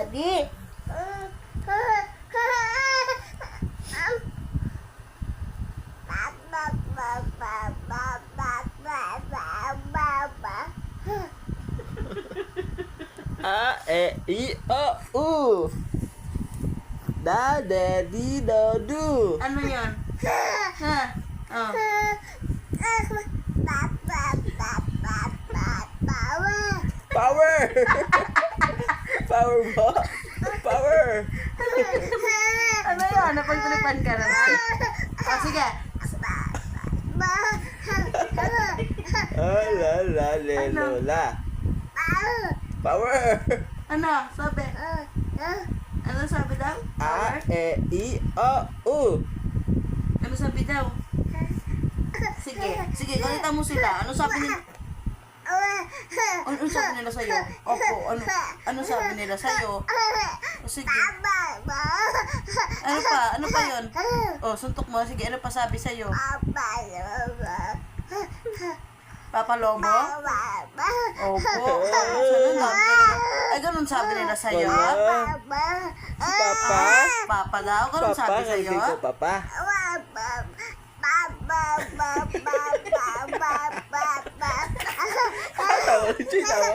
Daddy. A, E, I, O, U. Da, de, di, do, do. Ano yun? Ha? Oh. Power! Power mo? Power! Ano yun? Napagtripan ka na ba? Oh, sige. Ah, la, la, le, Ano? lo, la. Power! Ano? Sabi. Ano sabi daw? A, E, I, O, U. Ano sabi daw? Sige. Sige, galitan mo sila. Ano sabi nila? Ano sabi nila sa'yo? Opo, ano sabi nila sa'yo? O, sige. Ano pa? Ano pa yun? Oh, suntok mo. Sige, ano pa sabi sa'yo? Papa Lobo? Opo. Ay, ganun sabi nila sa'yo? Si Papa? Papa daw? Ganun sabi Papa, sa'yo? narinig ko, Papa. Tawa, Chi, tawa.